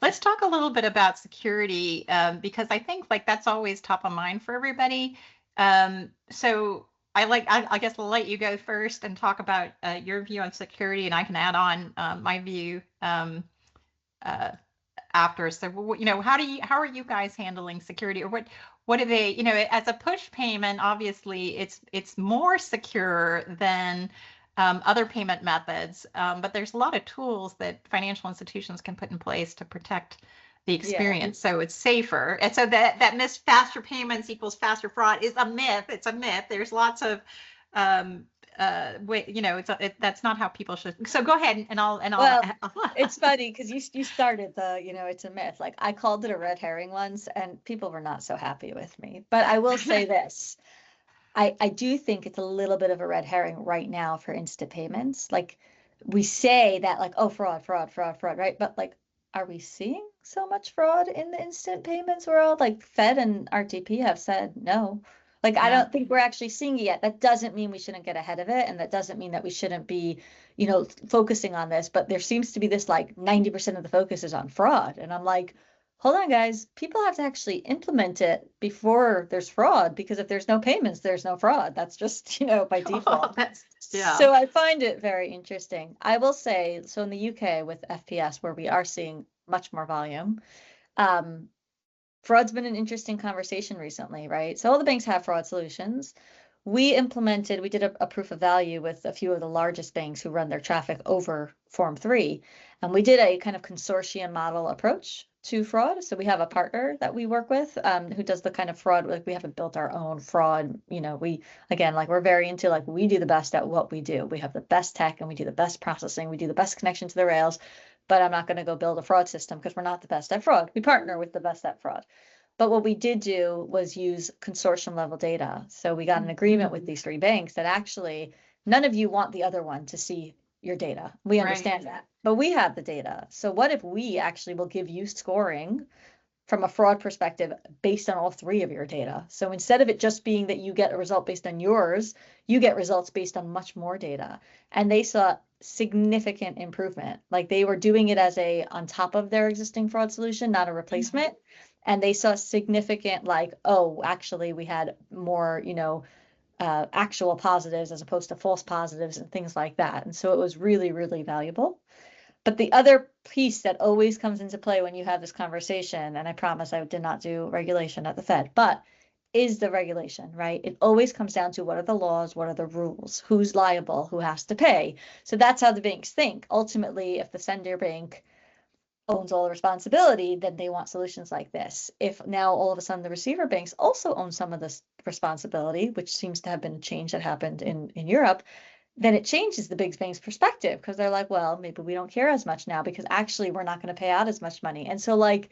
let's talk a little bit about security because I think like that's always top of mind for everybody. So I guess I'll let you go first and talk about your view on security, and I can add on my view after. So how are you guys handling security, or what do they, as a push payment, obviously it's more secure than other payment methods, but there's a lot of tools that financial institutions can put in place to protect the experience, so it's safer. And so that myth, faster payments equals faster fraud, is a myth. It's a myth. There's lots of that's not how people should. So go ahead and I'll. Well, it's funny because you started the it's a myth. Like I called it a red herring once, and people were not so happy with me. But I will say this. I do think it's a little bit of a red herring right now for instant payments. Like we say that like, oh, fraud, fraud, fraud, fraud, right? But like, are we seeing so much fraud in the instant payments world? Like Fed and RTP have said no. Like I Yeah. don't think we're actually seeing it yet. That doesn't mean we shouldn't get ahead of it, and that doesn't mean that we shouldn't be, focusing on this. But there seems to be this like 90% of the focus is on fraud, and I'm like, hold on, guys, people have to actually implement it before there's fraud, because if there's no payments, there's no fraud. That's just, by default. Yeah. So I find it very interesting. I will say, so in the UK with FPS, where we are seeing much more volume, um, fraud's been an interesting conversation recently, right? So all the banks have fraud solutions. We did a proof of value with a few of the largest banks who run their traffic over Form3. And we did a kind of consortium model approach to fraud. So we have a partner that we work with who does the kind of fraud. Like we haven't built our own fraud. We're very into like, we do the best at what we do. We have the best tech and we do the best processing. We do the best connection to the rails. But I'm not going to go build a fraud system because we're not the best at fraud. We partner with the best at fraud. But what we did do was use consortium level data. So we got an agreement with these 3 banks that actually none of you want the other one to see your data. We understand that, but we have the data. So what if we actually will give you scoring from a fraud perspective based on all 3 of your data? So instead of it just being that you get a result based on yours, you get results based on much more data. And they saw significant improvement. Like they were doing it as on top of their existing fraud solution, not a replacement. And they saw significant like, oh, actually we had more, actual positives as opposed to false positives and things like that. And so it was really, really valuable. But the other piece that always comes into play when you have this conversation, and I promise I did not do regulation at the Fed, but is the regulation, right? It always comes down to what are the laws, what are the rules, who's liable, who has to pay. So that's how the banks think. Ultimately, if the sender bank owns all the responsibility, then they want solutions like this. If now all of a sudden the receiver banks also own some of this responsibility, which seems to have been a change that happened in Europe, then it changes the big bank's perspective because they're like, well, maybe we don't care as much now because actually we're not going to pay out as much money. And so like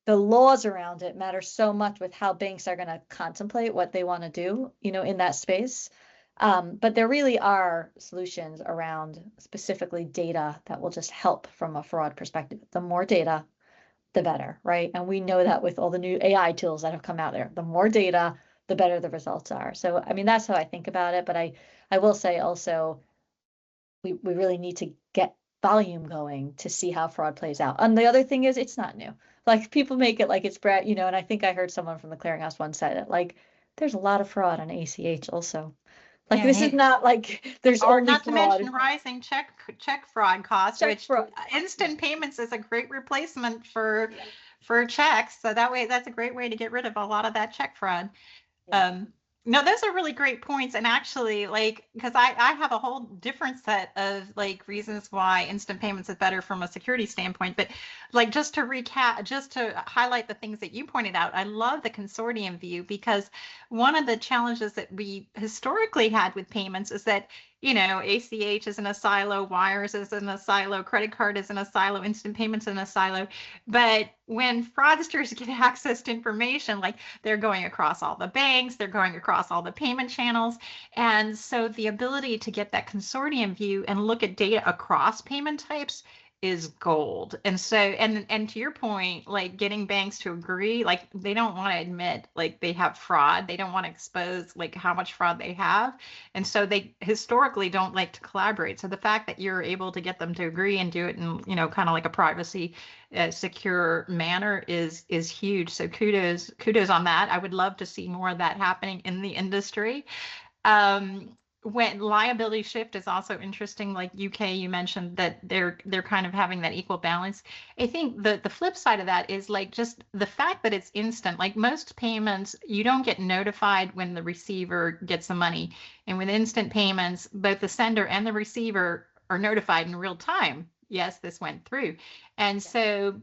the laws around it matter so much with how banks are going to contemplate what they want to do, in that space. But there really are solutions around specifically data that will just help from a fraud perspective. The more data, the better, right? And we know that with all the new AI tools that have come out there, the more data, the better the results are. So, I mean, that's how I think about it. But I will say also, we really need to get volume going to see how fraud plays out. And the other thing is, it's not new. Like people make it like it's Brad, and I think I heard someone from the clearinghouse once say that, like, there's a lot of fraud on ACH also. Like this is not like there's or only not to fraud. mention rising check fraud costs, Check which fraud. instant payments is a great replacement for checks. So that way, that's a great way to get rid of a lot of that check fraud. No, those are really great points. And actually, like, because I have a whole different set of like reasons why instant payments is better from a security standpoint. But like, just to recap, just to highlight the things that you pointed out, I love the consortium view because one of the challenges that we historically had with payments is that, ACH is in a silo, wires is in a silo, credit card is in a silo, instant payments in a silo. But when fraudsters get access to information, like they're going across all the banks, they're going across all the payment channels. And so the ability to get that consortium view and look at data across payment types is gold. And so, and to your point, like getting banks to agree, like they don't want to admit like they have fraud. They don't want to expose like how much fraud they have. And so they historically don't like to collaborate. So the fact that you're able to get them to agree and do it in, kind of like a privacy secure manner is huge. So kudos on that. I would love to see more of that happening in the industry. When liability shift is also interesting, like UK, you mentioned that they're kind of having that equal balance. I think the flip side of that is like just the fact that it's instant. Like most payments, you don't get notified when the receiver gets the money. And with instant payments, both the sender and the receiver are notified in real time. Yes, this went through. And so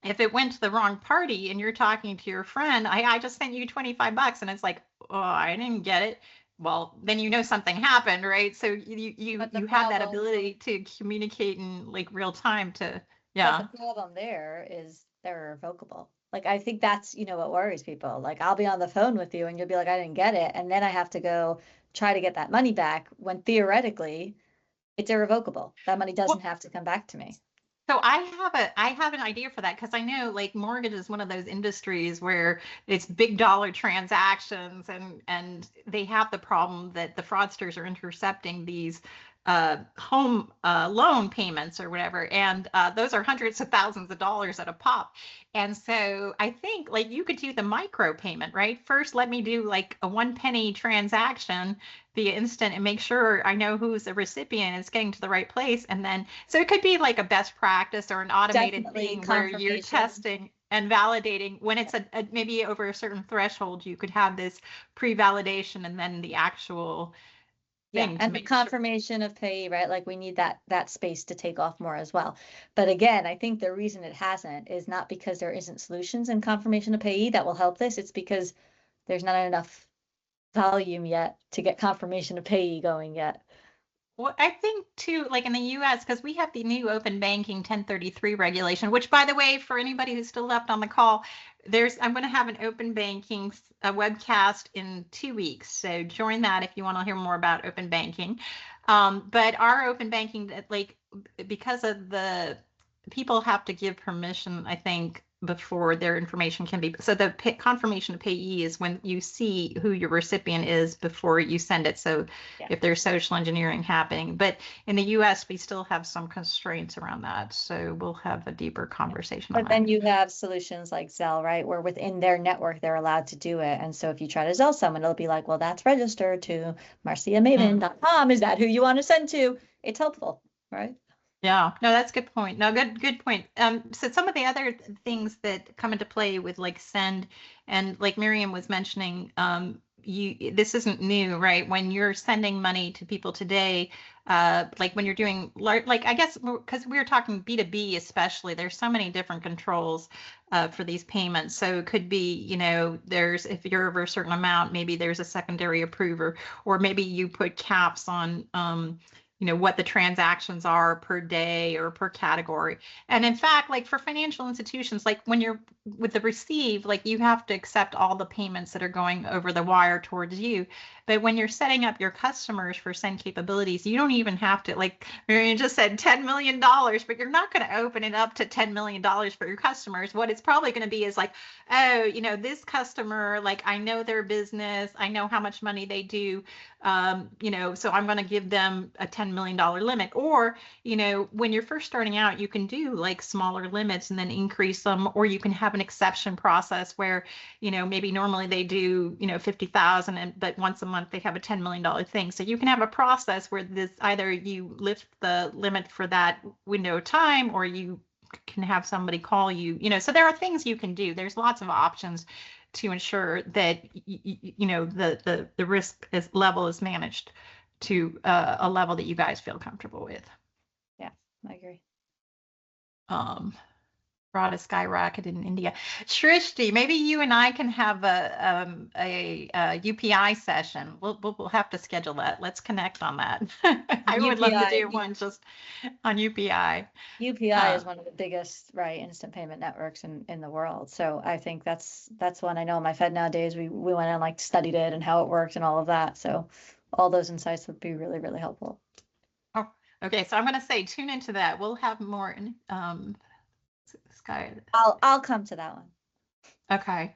if it went to the wrong party and you're talking to your friend, I just sent you $25 and it's like, oh, I didn't get it. Well, then something happened, right? So you have that ability to communicate in like real time to, yeah. But the problem there is they're irrevocable. Like, I think that's, what worries people. Like, I'll be on the phone with you and you'll be like, I didn't get it. And then I have to go try to get that money back when theoretically it's irrevocable. That money doesn't have to come back to me. So I have an idea for that, because I know like mortgage is one of those industries where it's big dollar transactions, and they have the problem that the fraudsters are intercepting these home loan payments or whatever, and those are hundreds of thousands of dollars at a pop. And so I think like you could do the micro payment, right? First, let me do like a 1 penny transaction via instant and make sure I know who's the recipient and it's getting to the right place. And then, so it could be like a best practice or an automated Definitely thing where you're testing and validating when it's a maybe over a certain threshold. You could have this pre-validation and then the actual thing to and the make sure. confirmation of payee, right? Like, we need that space to take off more as well. But again, I think the reason it hasn't is not because there isn't solutions in confirmation of payee that will help this. It's because there's not enough volume yet to get confirmation of payee going yet. Well, I think too, like in the US, because we have the new open banking 1033 regulation, which, by the way, for anybody who's still left on the call, I'm going to have an open banking webcast in 2 weeks. So join that if you want to hear more about open banking. But our open banking, like, because of the people have to give permission, I think, before their information can be. So the confirmation of payee is when you see who your recipient is before you send it. So if there's social engineering happening, but in the US, we still have some constraints around that. So we'll have a deeper conversation on that. But then you have solutions like Zelle, right? Where within their network, they're allowed to do it. And so if you try to Zelle someone, it'll be like, well, that's registered to marciamaven.com. Is that who you want to send to? It's helpful, right? Yeah, no, that's a good point. No, good point. So some of the other things that come into play with like send, and like Miriam was mentioning, this isn't new, right? When you're sending money to people today, like when you're doing like, I guess because we were talking B2B especially, there's so many different controls for these payments. So it could be, there's, if you're over a certain amount, maybe there's a secondary approver, or maybe you put caps on what the transactions are per day or per category. And in fact, like for financial institutions, like when you're with the receive, like you have to accept all the payments that are going over the wire towards you. But when you're setting up your customers for send capabilities, you don't even have to, like Miriam just said, $10 million, but you're not going to open it up to $10 million for your customers. What it's probably going to be is like, oh, this customer, like I know their business, I know how much money they do, so I'm going to give them a $10 million limit. Or, when you're first starting out, you can do like smaller limits and then increase them, or you can have an exception process where, maybe normally they do, 50,000, but once a month they have a $10 million thing. So you can have a process where this either you lift the limit for that window of time, or you can have somebody call you, so there are things you can do. There's lots of options to ensure that the risk level is managed to a level that you guys feel comfortable with. Yeah, I agree. Fraud has skyrocketed in India. Shrishti, maybe you and I can have a UPI session. We'll have to schedule that. Let's connect on that. I would love to do one just on UPI. UPI is one of the biggest, right, instant payment networks in the world. So I think that's one. I know in my FedNow days we went and like studied it and how it worked and all of that. So all those insights would be really, really helpful. Oh, okay. So I'm going to say tune into that. We'll have more. Sky. I'll come to that one. Okay.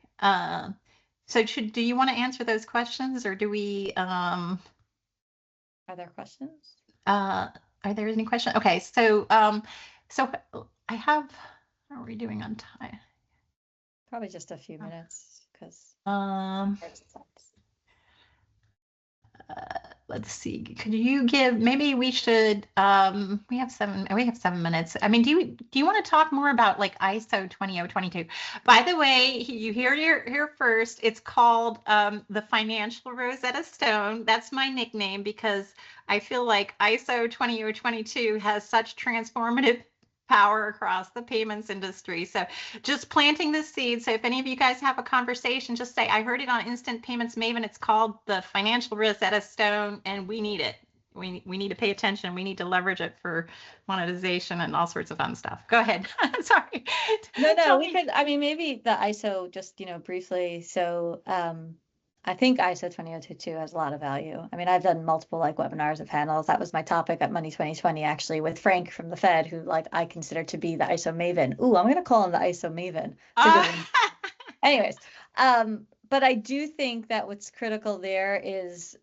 So do you want to answer those questions, or do we? Are there questions? Are there any questions? Okay. So so I have. How are we doing on time? Probably just a few minutes, because. Let's see. Could you give? Maybe we should. We have 7 minutes. I mean, do you want to talk more about like ISO 20022? By the way, you hear here first. It's called the Financial Rosetta Stone. That's my nickname because I feel like ISO 20022 has such transformative power across the payments industry. So just planting the seed. So if any of you guys have a conversation, just say, I heard it on Instant Payments Maven. It's called the Financial Rosetta Stone and we need it. we need to pay attention. We need to leverage it for monetization and all sorts of fun stuff. Go ahead. Sorry. No, Tell we me. could, I mean, maybe the ISO just, briefly. So, I think ISO 20022 has a lot of value. I mean, I've done multiple like webinars and panels. That was my topic at Money 2020, actually, with Frank from the Fed, who like I consider to be the ISO Maven. Ooh, I'm going to call him the ISO Maven. It's a good one. Anyways, but I do think that what's critical there is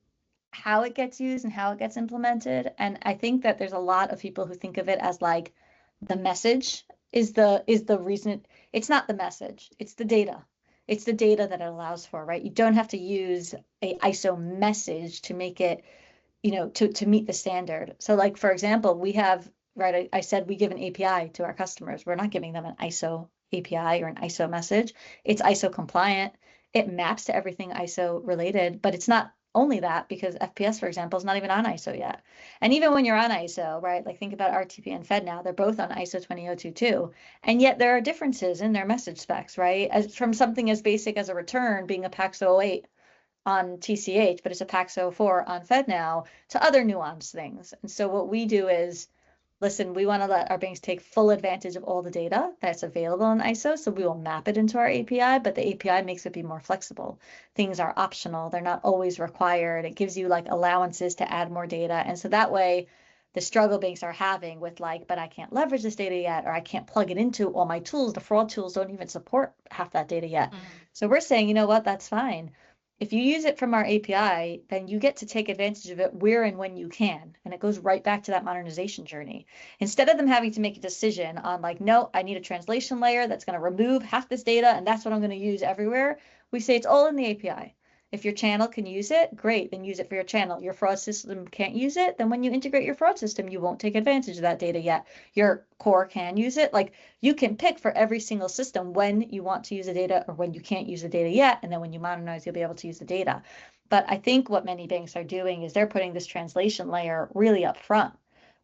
how it gets used and how it gets implemented. And I think that there's a lot of people who think of it as like the message is the reason. It's not the message, it's the data. It's the data that it allows for, right? You don't have to use a ISO message to make it, to meet the standard. So like, for example, we have, right, I said we give an API to our customers. We're not giving them an ISO API or an ISO message. It's ISO compliant. It maps to everything ISO related, but it's not only that, because FPS, for example, is not even on ISO yet. And even when you're on ISO, right, like think about RTP and Fed now, they're both on ISO 20022. And yet there are differences in their message specs, right? As from something as basic as a return being a PAX 08 on TCH, but it's a PAX 04 on Fed now, to other nuanced things. And so what we do is, listen, we want to let our banks take full advantage of all the data that's available in ISO. So we will map it into our API, but the API makes it be more flexible. Things are optional. They're not always required. It gives you like allowances to add more data. And so that way the struggle banks are having with like, but I can't leverage this data yet, or I can't plug it into all my tools. The fraud tools don't even support half that data yet. So we're saying, you know what, that's fine. If you use it from our API, then you get to take advantage of it where and when you can. And it goes right back to that modernization journey. Instead of them having to make a decision on like, no, I need a translation layer that's going to remove half this data and that's what I'm going to use everywhere, we say it's all in the API. If your channel can use it, great, then use it for your channel. Your fraud system can't use it, then when you integrate your fraud system, you won't take advantage of that data yet. Your core can use it. Like you can pick for every single system when you want to use the data or when you can't use the data yet. And then when you modernize, you'll be able to use the data. But I think what many banks are doing is they're putting this translation layer really up front,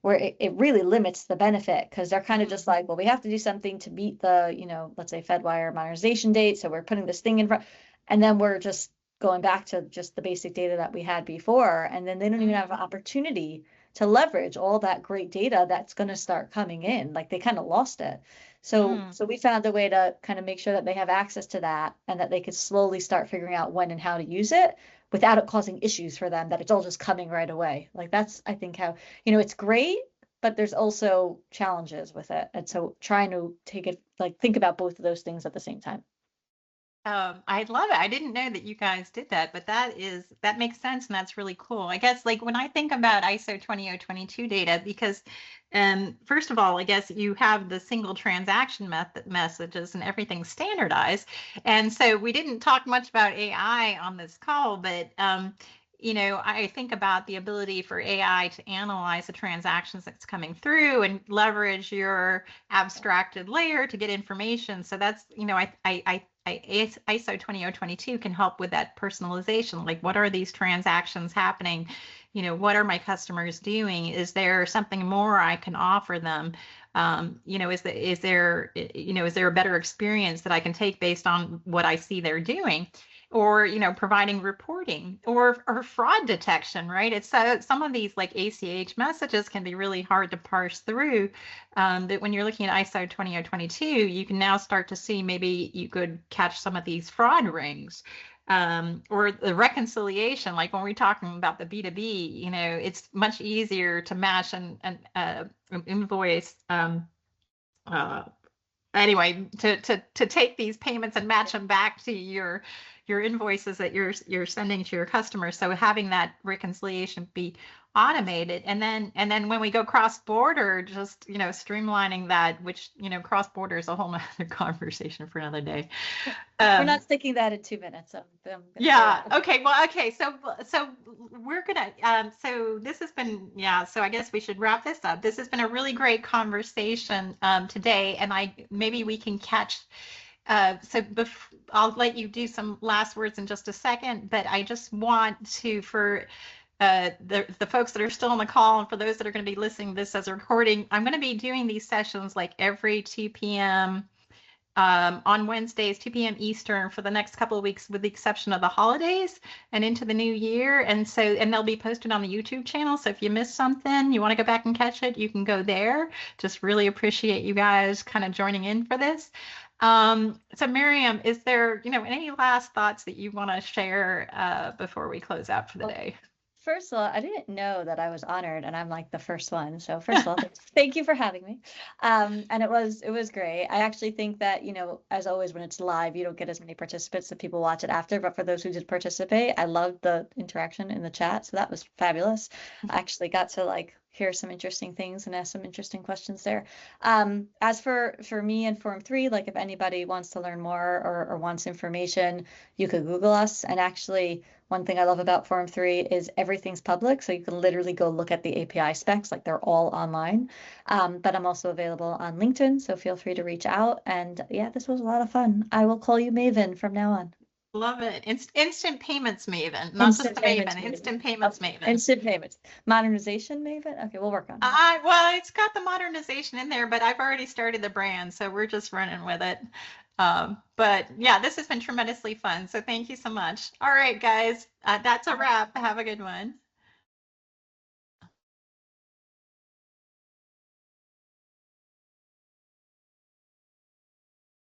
where it really limits the benefit, because they're kind of just like, well, we have to do something to meet the, let's say FedWire modernization date. So we're putting this thing in front, and then we're just going back to just the basic data that we had before. And then they don't even have an opportunity to leverage all that great data that's going to start coming in. Like they kind of lost it. So we found a way to kind of make sure that they have access to that and that they could slowly start figuring out when and how to use it without it causing issues for them, that it's all just coming right away. Like that's, I think, how, it's great, but there's also challenges with it. And so trying to take it, like think about both of those things at the same time. I love it. I didn't know that you guys did that, but that makes sense and that's really cool. I guess like when I think about ISO 20022 data, because first of all, I guess you have the single transaction messages and everything's standardized. And so we didn't talk much about AI on this call, but I think about the ability for AI to analyze the transactions that's coming through and leverage your abstracted layer to get information. So that's, ISO 20022 can help with that personalization. Like, what are these transactions happening? What are my customers doing? Is there something more I can offer them? Is there a better experience that I can take based on what I see they're doing? Or providing reporting or fraud detection, right? It's some of these like ACH messages can be really hard to parse through. That when you're looking at ISO 20022, you can now start to see maybe you could catch some of these fraud rings. Or the reconciliation, like when we're talking about the B2B, it's much easier to match an invoice. Anyway, to take these payments and match them back to your invoices that you're sending to your customers. So having that reconciliation be automated, and then when we go cross border, just streamlining that, which cross border is a whole other conversation for another day. We're not sticking that in 2 minutes. Yeah. Okay. Well. Okay. So we're gonna. So this has been. Yeah. So I guess we should wrap this up. This has been a really great conversation today, and maybe we can catch. I'll let you do some last words in just a second, but I just want to, for the folks that are still on the call and for those that are going to be listening to this as a recording, I'm going to be doing these sessions like every 2 p.m. on Wednesdays, 2 p.m. Eastern for the next couple of weeks, with the exception of the holidays and into the new year. And they'll be posted on the YouTube channel. So if you missed something, you want to go back and catch it, you can go there. Just really appreciate you guys kind of joining in for this. So Miriam, is there, any last thoughts that you want to share before we close out for the day? First of all, I didn't know that I was honored, and I'm like the first one. So first of all, thank you for having me. And it was great. I actually think that, as always, when it's live, you don't get as many participants that people watch it after. But for those who did participate, I loved the interaction in the chat. So that was fabulous. I actually got to hear some interesting things and ask some interesting questions there. As for me and Form3, if anybody wants to learn more or wants information, you could Google us. And actually, one thing I love about Form3 is everything's public, so you can literally go look at the API specs, they're all online. But I'm also available on LinkedIn, so feel free to reach out. And yeah, this was a lot of fun. I will call you Maven from now on. Love it. Instant Payments Maven, not just the Maven. Instant Payments Maven. Instant Payments. Modernization Maven? Okay, we'll work on it. Well, it's got the modernization in there, but I've already started the brand, so we're just running with it. But yeah, this has been tremendously fun. So thank you so much. All right, guys, that's a wrap. Have a good one.